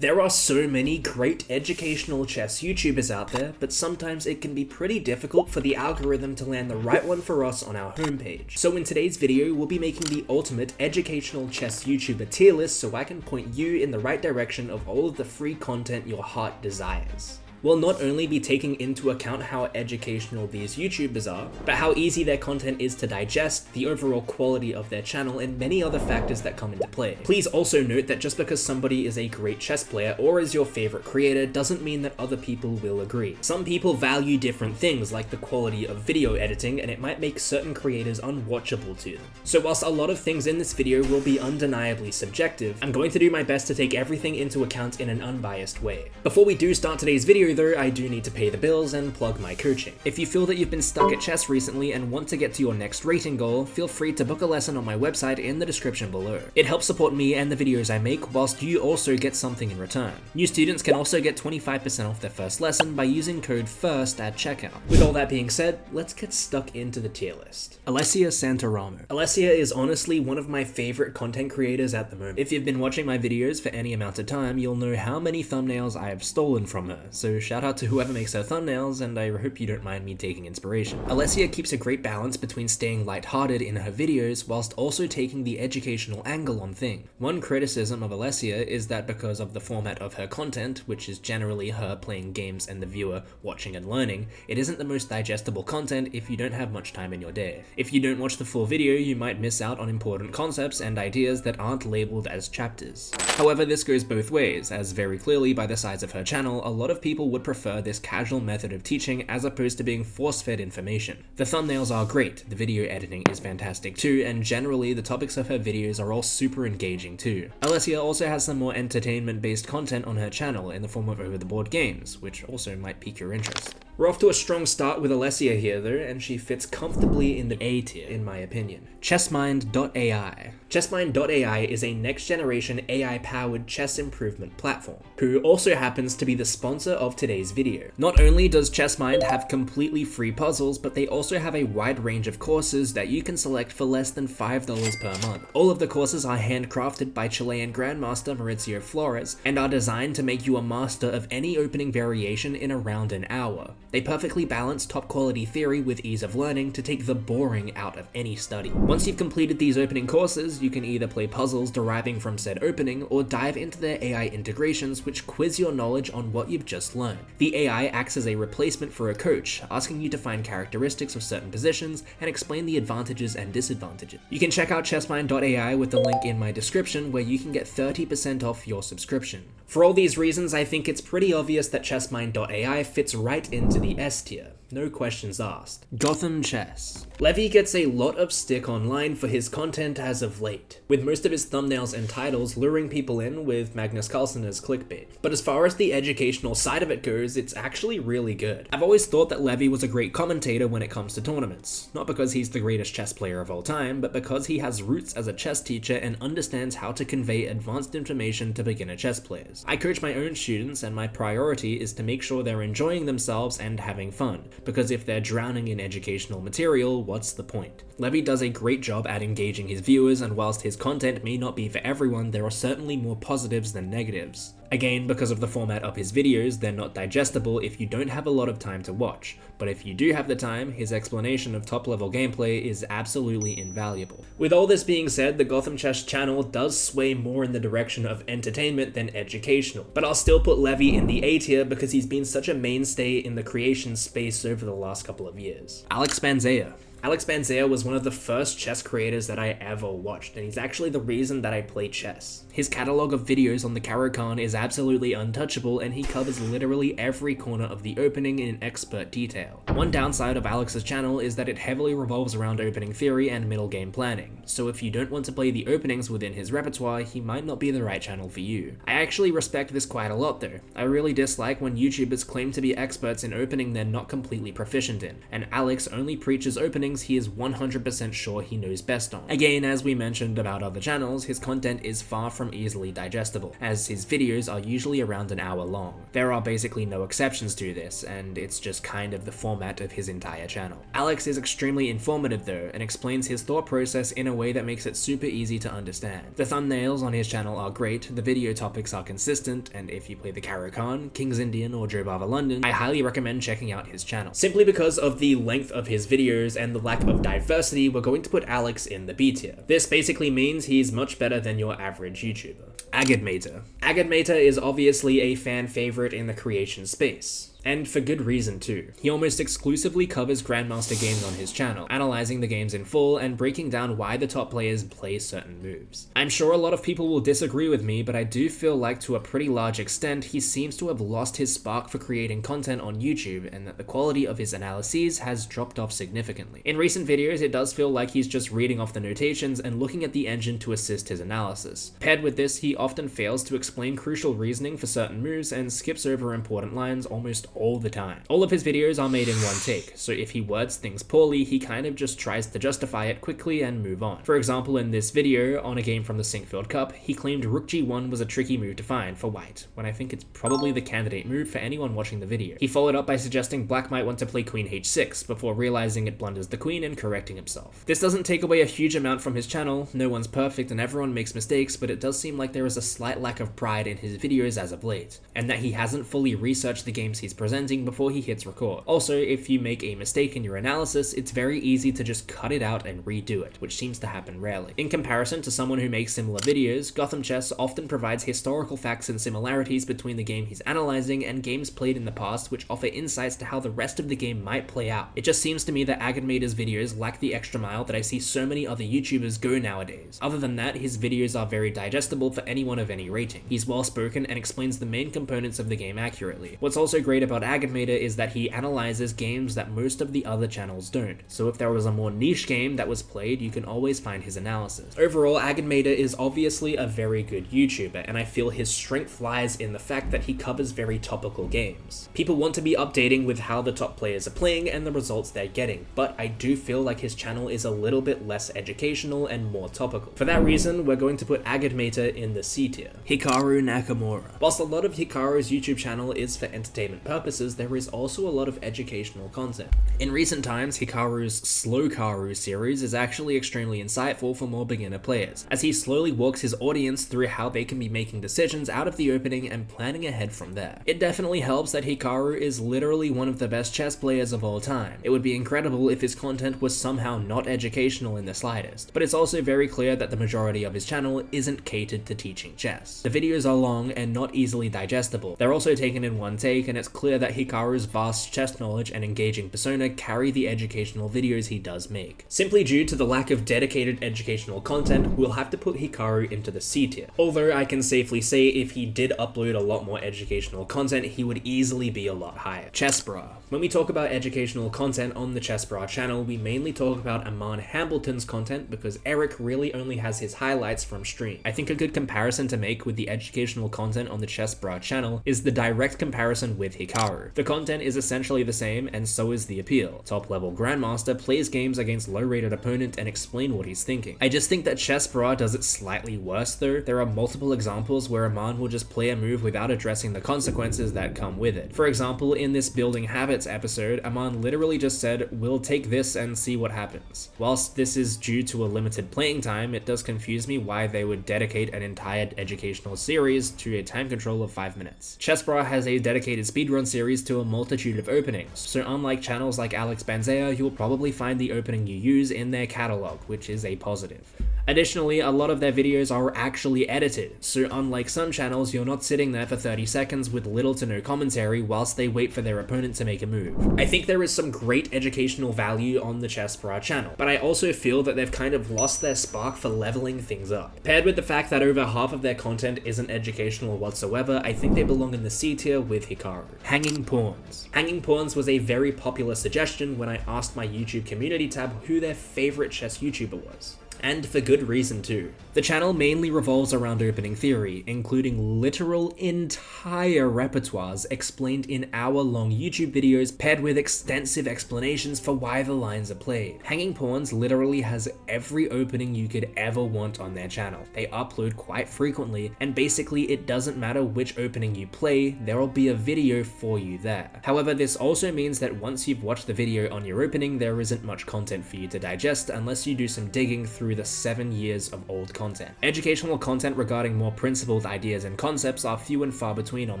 There are so many great educational chess YouTubers out there, but sometimes it can be pretty difficult for the algorithm to land the right one for us on our homepage. So in today's video, we'll be making the ultimate educational chess YouTuber tier list so I can point you in the right direction of all of the free content your heart desires. We'll not only be taking into account how educational these YouTubers are, but how easy their content is to digest, the overall quality of their channel, and many other factors that come into play. Please also note that just because somebody is a great chess player or is your favorite creator doesn't mean that other people will agree. Some people value different things like the quality of video editing, and it might make certain creators unwatchable to them. So whilst a lot of things in this video will be undeniably subjective, I'm going to do my best to take everything into account in an unbiased way. Before we do start today's video though, I do need to pay the bills and plug my coaching. If you feel that you've been stuck at chess recently and want to get to your next rating goal, feel free to book a lesson on my website in the description below. It helps support me and the videos I make, whilst you also get something in return. New students can also get 25% off their first lesson by using code FIRST at checkout. With all that being said, let's get stuck into the tier list. Alessia Santeramo. Alessia is honestly one of my favorite content creators at the moment. If you've been watching my videos for any amount of time, you'll know how many thumbnails I have stolen from her, so shout out to whoever makes her thumbnails, and I hope you don't mind me taking inspiration. Alessia keeps a great balance between staying lighthearted in her videos whilst also taking the educational angle on things. One criticism of Alessia is that because of the format of her content, which is generally her playing games and the viewer watching and learning, it isn't the most digestible content if you don't have much time in your day. If you don't watch the full video, you might miss out on important concepts and ideas that aren't labeled as chapters. However, this goes both ways, as very clearly by the size of her channel, a lot of people would prefer this casual method of teaching as opposed to being force-fed information. The thumbnails are great, the video editing is fantastic too, and generally the topics of her videos are all super engaging too. Alessia also has some more entertainment-based content on her channel in the form of over-the-board games, which also might pique your interest. We're off to a strong start with Alessia here though, and she fits comfortably in the A tier in my opinion. ChessMind.AI. ChessMind.AI is a next-generation AI-powered chess improvement platform, who also happens to be the sponsor of today's video. Not only does ChessMind have completely free puzzles, but they also have a wide range of courses that you can select for less than $5 per month. All of the courses are handcrafted by Chilean Grandmaster Mauricio Flores, and are designed to make you a master of any opening variation in around an hour. They perfectly balance top-quality theory with ease of learning to take the boring out of any study. Once you've completed these opening courses, you can either play puzzles deriving from said opening, or dive into their AI integrations which quiz your knowledge on what you've just learned. The AI acts as a replacement for a coach, asking you to find characteristics of certain positions and explain the advantages and disadvantages. You can check out ChessMind.AI with the link in my description where you can get 30% off your subscription. For all these reasons, I think it's pretty obvious that ChessMind.AI fits right into the S tier. No questions asked. GothamChess. Levy gets a lot of stick online for his content as of late, with most of his thumbnails and titles luring people in with Magnus Carlsen as clickbait. But as far as the educational side of it goes, it's actually really good. I've always thought that Levy was a great commentator when it comes to tournaments, not because he's the greatest chess player of all time, but because he has roots as a chess teacher and understands how to convey advanced information to beginner chess players. I coach my own students, and my priority is to make sure they're enjoying themselves and having fun, because if they're drowning in educational material, what's the point? Levy does a great job at engaging his viewers, and whilst his content may not be for everyone, there are certainly more positives than negatives. Again, because of the format of his videos, they're not digestible if you don't have a lot of time to watch, but if you do have the time, his explanation of top-level gameplay is absolutely invaluable. With all this being said, the GothamChess channel does sway more in the direction of entertainment than educational, but I'll still put Levy in the A tier because he's been such a mainstay in the creation space over the last couple of years. Banzea. Alex Banzea was one of the first chess creators that I ever watched, and he's actually the reason that I play chess. His catalog of videos on the Caro-Kann is absolutely untouchable, and he covers literally every corner of the opening in expert detail. One downside of Alex's channel is that it heavily revolves around opening theory and middle game planning, so if you don't want to play the openings within his repertoire, he might not be the right channel for you. I actually respect this quite a lot though. I really dislike when YouTubers claim to be experts in opening they're not completely proficient in, and Alex only preaches opening things he is 100% sure he knows best on. Again, as we mentioned about other channels, his content is far from easily digestible, as his videos are usually around an hour long. There are basically no exceptions to this, and it's just kind of the format of his entire channel. Alex is extremely informative though, and explains his thought process in a way that makes it super easy to understand. The thumbnails on his channel are great, the video topics are consistent, and if you play the Hikaru Khan, King's Indian, or Joe Bava London, I highly recommend checking out his channel. Simply because of the length of his videos and the lack of diversity, we're going to put Alex in the B tier. This basically means he's much better than your average YouTuber. Agadmator. Agadmator is obviously a fan favorite in the creation space. And for good reason too. He almost exclusively covers Grandmaster games on his channel, analyzing the games in full and breaking down why the top players play certain moves. I'm sure a lot of people will disagree with me, but I do feel like to a pretty large extent he seems to have lost his spark for creating content on YouTube, and that the quality of his analyses has dropped off significantly. In recent videos, it does feel like he's just reading off the notations and looking at the engine to assist his analysis. Paired with this, he often fails to explain crucial reasoning for certain moves and skips over important lines almost all the time. All of his videos are made in one take, so if he words things poorly, he kind of just tries to justify it quickly and move on. For example, in this video on a game from the Sinkfield Cup, he claimed Rook G1 was a tricky move to find for white, when I think it's probably the candidate move for anyone watching the video. He followed up by suggesting black might want to play Queen H6, before realizing it blunders the queen and correcting himself. This doesn't take away a huge amount from his channel, no one's perfect and everyone makes mistakes, but it does seem like there is a slight lack of pride in his videos as of late, and that he hasn't fully researched the games he's presenting before he hits record. Also, if you make a mistake in your analysis, it's very easy to just cut it out and redo it, which seems to happen rarely. In comparison to someone who makes similar videos, GothamChess often provides historical facts and similarities between the game he's analyzing and games played in the past, which offer insights to how the rest of the game might play out. It just seems to me that Agadmator's videos lack the extra mile that I see so many other YouTubers go nowadays. Other than that, his videos are very digestible for anyone of any rating. He's well spoken and explains the main components of the game accurately. What's also great about Agadmator is that he analyzes games that most of the other channels don't, so if there was a more niche game that was played, you can always find his analysis. Overall, Agadmator is obviously a very good YouTuber, and I feel his strength lies in the fact that he covers very topical games. People want to be updating with how the top players are playing and the results they're getting, but I do feel like his channel is a little bit less educational and more topical. For that reason, we're going to put Agadmator in the C tier. Hikaru Nakamura. Whilst a lot of Hikaru's YouTube channel is for entertainment purposes, there is also a lot of educational content. In recent times, Hikaru's Slowkaru series is actually extremely insightful for more beginner players, as he slowly walks his audience through how they can be making decisions out of the opening and planning ahead from there. It definitely helps that Hikaru is literally one of the best chess players of all time. It would be incredible if his content was somehow not educational in the slightest, but it's also very clear that the majority of his channel isn't catered to teaching chess. The videos are long and not easily digestible. They're also taken in one take, and it's clear that Hikaru's vast chess knowledge and engaging persona carry the educational videos he does make. Simply due to the lack of dedicated educational content, we'll have to put Hikaru into the C tier. Although I can safely say if he did upload a lot more educational content, he would easily be a lot higher. Chessbrah. When we talk about educational content on the Chessbrah channel, we mainly talk about Aman Hambleton's content because Eric really only has his highlights from stream. I think a good comparison to make with the educational content on the Chessbrah channel is the direct comparison with Hikaru. The content is essentially the same, and so is the appeal. Top level Grandmaster plays games against low rated opponent and explain what he's thinking. I just think that Chessbrah does it slightly worse though. There are multiple examples where Aman will just play a move without addressing the consequences that come with it. For example, in this Building Habits episode, Aman literally just said, "We'll take this and see what happens." Whilst this is due to a limited playing time, it does confuse me why they would dedicate an entire educational series to a time control of 5 minutes. Chessbrah has a dedicated speedrun series to a multitude of openings, so unlike channels like Alex Banzea, you'll probably find the opening you use in their catalog, which is a positive. Additionally, a lot of their videos are actually edited, so unlike some channels, you're not sitting there for 30 seconds with little to no commentary whilst they wait for their opponent to make a move. I think there is some great educational value on the Chessbrah channel, but I also feel that they've kind of lost their spark for leveling things up. Paired with the fact that over half of their content isn't educational whatsoever, I think they belong in the C tier with Hikaru. Hanging Pawns. Hanging Pawns was a very popular suggestion when I asked my YouTube community tab who their favorite chess YouTuber was. And for good reason too. The channel mainly revolves around opening theory, including literal entire repertoires explained in hour-long YouTube videos paired with extensive explanations for why the lines are played. Hanging Pawns literally has every opening you could ever want on their channel. They upload quite frequently, and basically it doesn't matter which opening you play, there will be a video for you there. However, this also means that once you've watched the video on your opening, there isn't much content for you to digest unless you do some digging through the 7 years of old content. Educational content regarding more principled ideas and concepts are few and far between on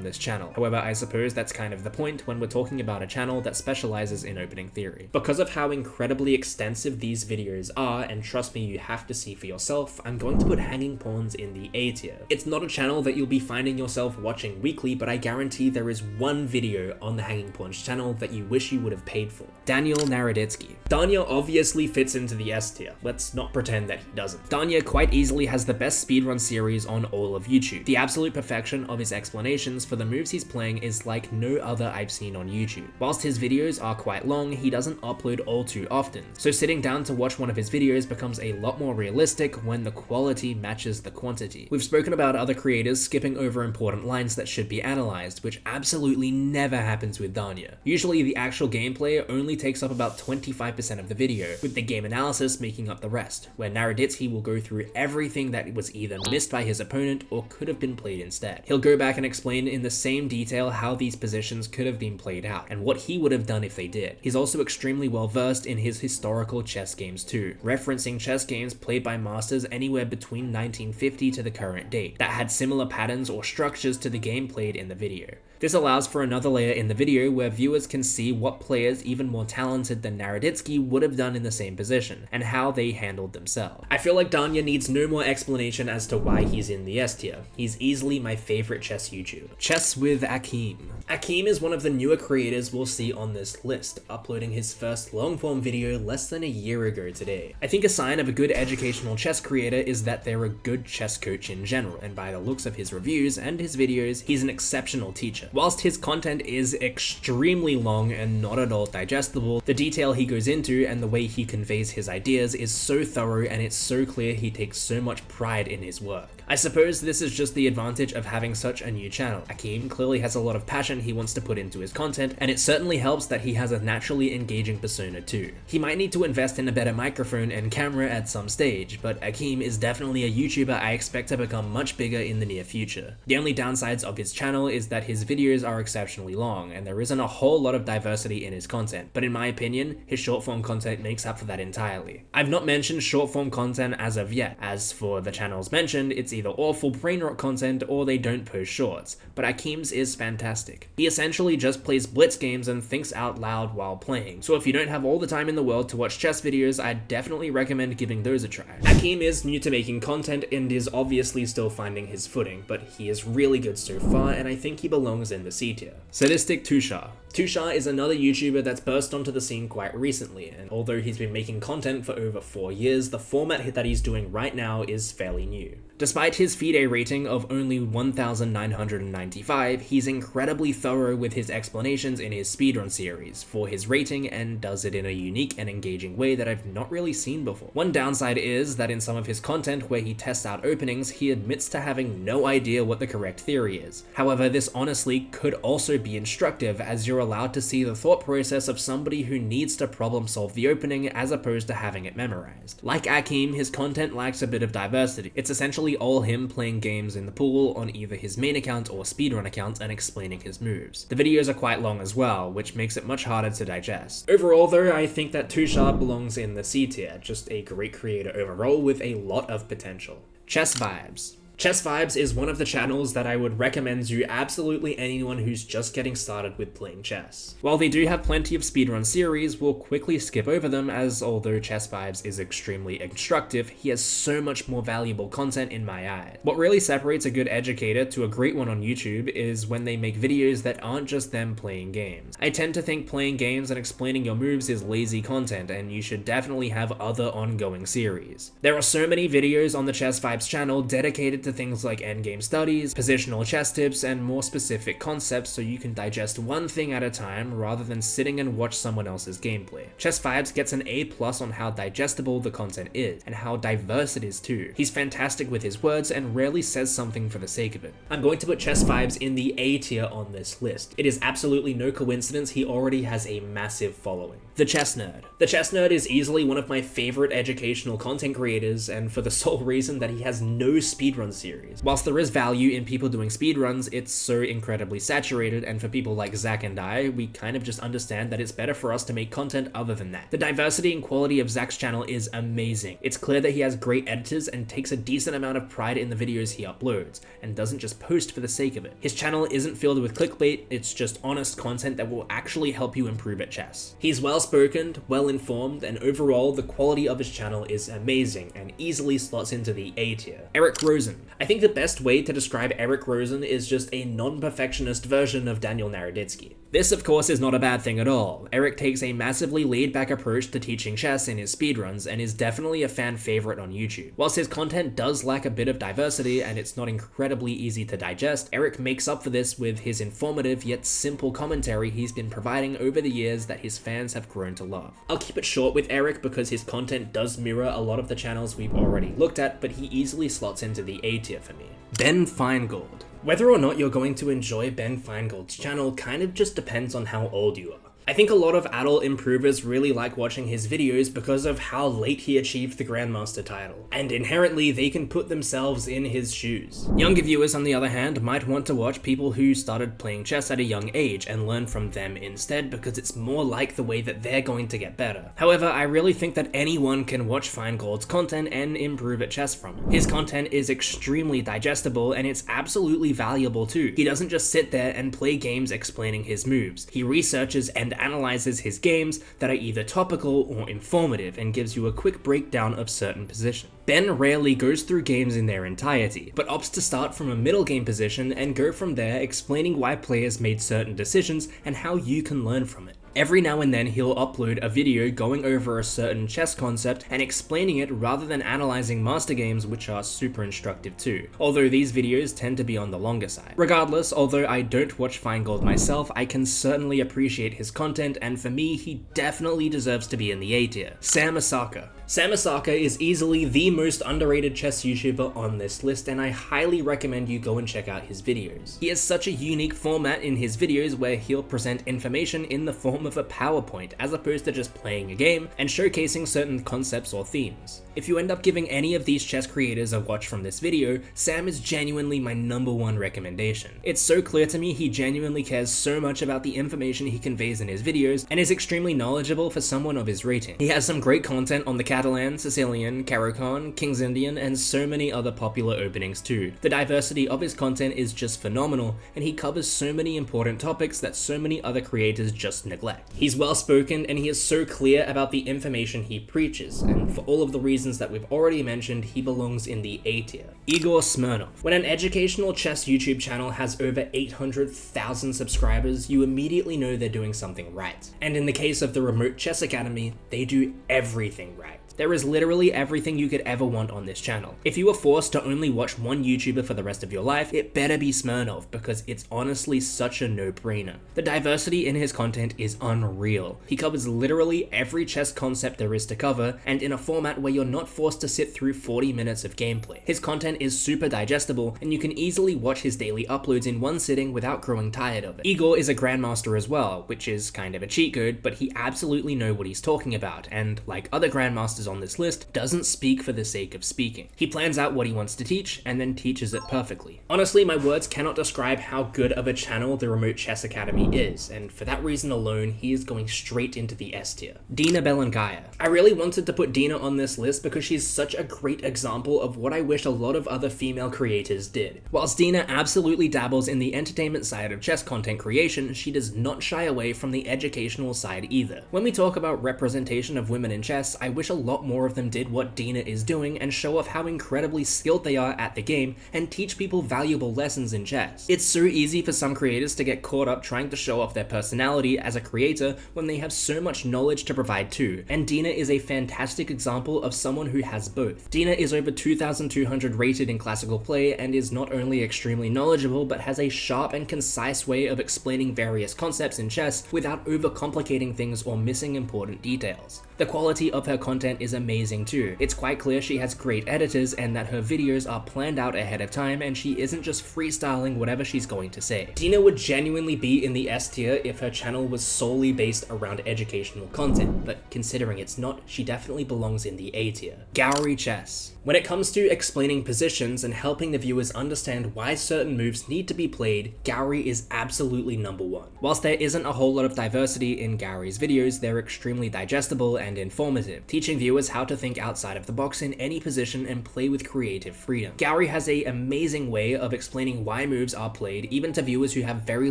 this channel. However, I suppose that's kind of the point when we're talking about a channel that specializes in opening theory. Because of how incredibly extensive these videos are, and trust me, you have to see for yourself, I'm going to put Hanging Pawns in the A tier. It's not a channel that you'll be finding yourself watching weekly, but I guarantee there is one video on the Hanging Pawns channel that you wish you would have paid for. Daniel Naroditsky. Danya obviously fits into the S tier. Let's not pretend that he doesn't. Danya quite easily has the best speedrun series on all of YouTube. The absolute perfection of his explanations for the moves he's playing is like no other I've seen on YouTube. Whilst his videos are quite long, he doesn't upload all too often, so sitting down to watch one of his videos becomes a lot more realistic when the quality matches the quantity. We've spoken about other creators skipping over important lines that should be analyzed, which absolutely never happens with Danya. Usually the actual gameplay only takes up about 25% of the video, with the game analysis making up the rest, where Naroditsky will go through everything that was either missed by his opponent or could have been played instead. He'll go back and explain in the same detail how these positions could have been played out, and what he would have done if they did. He's also extremely well versed in his historical chess games too, referencing chess games played by masters anywhere between 1950 to the current date, that had similar patterns or structures to the game played in the video. This allows for another layer in the video where viewers can see what players even more talented than Naroditsky would have done in the same position, and how they handled themselves. I feel like Danya needs no more explanation as to why he's in the S tier. He's easily my favorite chess YouTuber. ChessWithAkeem. Akeem is one of the newer creators we'll see on this list, uploading his first long-form video less than a year ago today. I think a sign of a good educational chess creator is that they're a good chess coach in general, and by the looks of his reviews and his videos, he's an exceptional teacher. Whilst his content is extremely long and not at all digestible, the detail he goes into and the way he conveys his ideas is so thorough, and it's so clear he takes so much pride in his work. I suppose this is just the advantage of having such a new channel. Akeem clearly has a lot of passion he wants to put into his content, and it certainly helps that he has a naturally engaging persona too. He might need to invest in a better microphone and camera at some stage, but Akeem is definitely a YouTuber I expect to become much bigger in the near future. The only downsides of his channel is that his videos are exceptionally long, and there isn't a whole lot of diversity in his content, but in my opinion, his short form content makes up for that entirely. I've not mentioned short form content as of yet. As for the channels mentioned, it's either awful brain rot content or they don't post shorts, but Akeem's is fantastic. He essentially just plays blitz games and thinks out loud while playing, so if you don't have all the time in the world to watch chess videos, I'd definitely recommend giving those a try. Akeem is new to making content and is obviously still finding his footing, but he is really good so far, and I think he belongs in the C tier. Sadistic Tushar. Tushar is another YouTuber that's burst onto the scene quite recently, and although he's been making content for over 4 years, the format that he's doing right now is fairly new. Despite his FIDE rating of only 1,995, he's incredibly thorough with his explanations in his speedrun series for his rating, and does it in a unique and engaging way that I've not really seen before. One downside is that in some of his content where he tests out openings, he admits to having no idea what the correct theory is. However, this honestly could also be instructive, as you're allowed to see the thought process of somebody who needs to problem solve the opening as opposed to having it memorized. Like Akeem, his content lacks a bit of diversity. It's essentially all him playing games in the pool on either his main account or speedrun account and explaining his moves. The videos are quite long as well, which makes it much harder to digest. Overall though, I think that Tushar belongs in the C tier, just a great creator overall with a lot of potential. ChessVibes. ChessVibes is one of the channels that I would recommend to absolutely anyone who's just getting started with playing chess. While they do have plenty of speedrun series, we'll quickly skip over them, as although ChessVibes is extremely instructive, he has so much more valuable content in my eyes. What really separates a good educator to a great one on YouTube is when they make videos that aren't just them playing games. I tend to think playing games and explaining your moves is lazy content, and you should definitely have other ongoing series. There are so many videos on the ChessVibes channel dedicated to into things like endgame studies, positional chess tips, and more specific concepts so you can digest one thing at a time rather than sitting and watch someone else's gameplay. ChessVibes gets an A+ on how digestible the content is, and how diverse it is too. He's fantastic with his words and rarely says something for the sake of it. I'm going to put ChessVibes in the A tier on this list. It is absolutely no coincidence he already has a massive following. The ChessNerd. The ChessNerd is easily one of my favorite educational content creators, and for the sole reason that he has no speedrun series. Whilst there is value in people doing speedruns, it's so incredibly saturated, and for people like Zach and I, we kind of just understand that it's better for us to make content other than that. The diversity and quality of Zach's channel is amazing. It's clear that he has great editors and takes a decent amount of pride in the videos he uploads, and doesn't just post for the sake of it. His channel isn't filled with clickbait, it's just honest content that will actually help you improve at chess. He's well-spoken, well-informed, and overall the quality of his channel is amazing and easily slots into the A tier. Eric Rosen. I think the best way to describe Eric Rosen is just a non-perfectionist version of Daniel Naroditsky. This, of course, is not a bad thing at all. Eric takes a massively laid-back approach to teaching chess in his speedruns and is definitely a fan favorite on YouTube. Whilst his content does lack a bit of diversity and it's not incredibly easy to digest, Eric makes up for this with his informative yet simple commentary he's been providing over the years that his fans have grown to love. I'll keep it short with Eric because his content does mirror a lot of the channels we've already looked at, but he easily slots into the A tier for me. Ben Finegold. Whether or not you're going to enjoy Ben Finegold's channel kind of just depends on how old you are. I think a lot of adult improvers really like watching his videos because of how late he achieved the Grandmaster title, and inherently they can put themselves in his shoes. Younger viewers, on the other hand, might want to watch people who started playing chess at a young age and learn from them instead because it's more like the way that they're going to get better. However, I really think that anyone can watch Finegold's content and improve at chess from it. His content is extremely digestible and it's absolutely valuable too. He doesn't just sit there and play games explaining his moves. He researches and analyzes his games that are either topical or informative and gives you a quick breakdown of certain positions. Ben rarely goes through games in their entirety, but opts to start from a middle game position and go from there explaining why players made certain decisions and how you can learn from it. Every now and then he'll upload a video going over a certain chess concept and explaining it rather than analyzing master games, which are super instructive too, although these videos tend to be on the longer side. Regardless, although I don't watch Finegold myself, I can certainly appreciate his content, and for me, he definitely deserves to be in the A tier. Sam Asaka. Sam Asaka is easily the most underrated chess YouTuber on this list, and I highly recommend you go and check out his videos. He has such a unique format in his videos where he'll present information in the form of a PowerPoint as opposed to just playing a game and showcasing certain concepts or themes. If you end up giving any of these chess creators a watch from this video, Sam is genuinely my #1 recommendation. It's so clear to me he genuinely cares so much about the information he conveys in his videos and is extremely knowledgeable for someone of his rating. He has some great content on the Catalan, Sicilian, Caro-Kann, King's Indian, and so many other popular openings too. The diversity of his content is just phenomenal, and he covers so many important topics that so many other creators just neglect. He's well spoken and he is so clear about the information he preaches, and for all of the reasons that we've already mentioned, he belongs in the A tier. Igor Smirnov. When an educational chess YouTube channel has over 800,000 subscribers, you immediately know they're doing something right. And in the case of the Remote Chess Academy, they do everything right. There is literally everything you could ever want on this channel. If you were forced to only watch one YouTuber for the rest of your life, it better be Smirnov, because it's honestly such a no-brainer. The diversity in his content is unreal. He covers literally every chess concept there is to cover, and in a format where you're not forced to sit through 40 minutes of gameplay. His content is super digestible, and you can easily watch his daily uploads in one sitting without growing tired of it. Igor is a grandmaster as well, which is kind of a cheat code, but he absolutely knows what he's talking about, and like other grandmasters on this list, doesn't speak for the sake of speaking. He plans out what he wants to teach and then teaches it perfectly. Honestly, my words cannot describe how good of a channel the Remote Chess Academy is, and for that reason alone, he is going straight into the S tier. Dina Belenkaya. I really wanted to put Dina on this list because she's such a great example of what I wish a lot of other female creators did. Whilst Dina absolutely dabbles in the entertainment side of chess content creation, she does not shy away from the educational side either. When we talk about representation of women in chess, I wish a lot lot more of them did what Dina is doing and show off how incredibly skilled they are at the game and teach people valuable lessons in chess. It's so easy for some creators to get caught up trying to show off their personality as a creator when they have so much knowledge to provide too, and Dina is a fantastic example of someone who has both. Dina is over 2,200 rated in classical play and is not only extremely knowledgeable but has a sharp and concise way of explaining various concepts in chess without overcomplicating things or missing important details. The quality of her content is amazing too. It's quite clear she has great editors and that her videos are planned out ahead of time and she isn't just freestyling whatever she's going to say. Dina would genuinely be in the S tier if her channel was solely based around educational content, but considering it's not, she definitely belongs in the A tier. Gaurichess. When it comes to explaining positions and helping the viewers understand why certain moves need to be played, Gauri is absolutely number one. Whilst there isn't a whole lot of diversity in Gauri's videos, they're extremely digestible and informative, teaching viewers how to think outside of the box in any position and play with creative freedom. Gauri has an amazing way of explaining why moves are played even to viewers who have very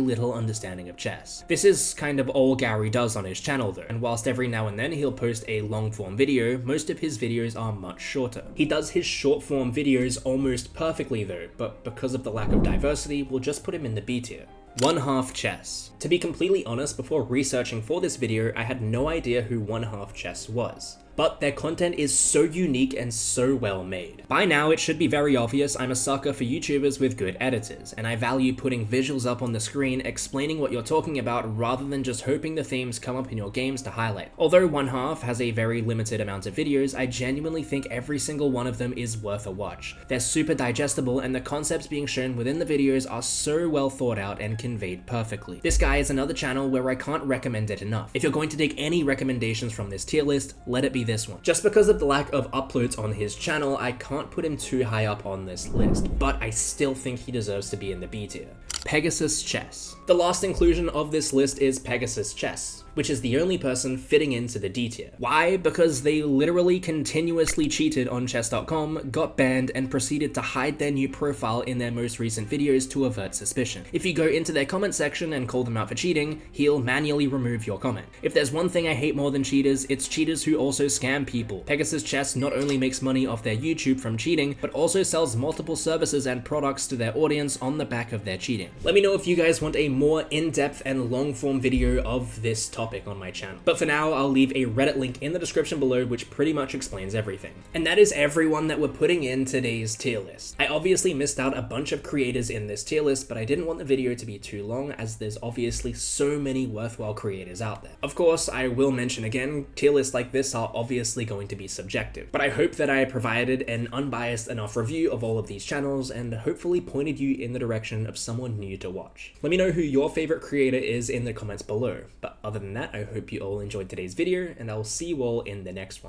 little understanding of chess. This is kind of all Gauri does on his channel though, and whilst every now and then he'll post a long form video, most of his videos are much shorter. He does his short form videos almost perfectly though, but because of the lack of diversity, we'll just put him in the B tier. OneHalf Chess. To be completely honest, before researching for this video, I had no idea who OneHalf Chess was. But their content is so unique and so well made. By now, it should be very obvious I'm a sucker for YouTubers with good editors, and I value putting visuals up on the screen explaining what you're talking about rather than just hoping the themes come up in your games to highlight. Although OneHalf has a very limited amount of videos, I genuinely think every single one of them is worth a watch. They're super digestible and the concepts being shown within the videos are so well thought out and conveyed perfectly. This guy is another channel where I can't recommend it enough. If you're going to take any recommendations from this tier list, let it be this one. Just because of the lack of uploads on his channel, I can't put him too high up on this list, but I still think he deserves to be in the B tier. Pegasus Chess. The last inclusion of this list is Pegasus Chess, which is the only person fitting into the D tier. Why? Because they literally continuously cheated on chess.com, got banned, and proceeded to hide their new profile in their most recent videos to avert suspicion. If you go into their comment section and call them out for cheating, he'll manually remove your comment. If there's one thing I hate more than cheaters, it's cheaters who also scam people. Pegasus Chess not only makes money off their YouTube from cheating, but also sells multiple services and products to their audience on the back of their cheating. Let me know if you guys want a more in-depth and long-form video of this topic on my channel. But for now, I'll leave a Reddit link in the description below which pretty much explains everything. And that is everyone that we're putting in today's tier list. I obviously missed out a bunch of creators in this tier list, but I didn't want the video to be too long as there's obviously so many worthwhile creators out there. Of course, I will mention again, tier lists like this are obviously going to be subjective, but I hope that I provided an unbiased enough review of all of these channels and hopefully pointed you in the direction of someone new to watch. Let me know who your favorite creator is in the comments below, but other than that, I hope you all enjoyed today's video and I will see you all in the next one.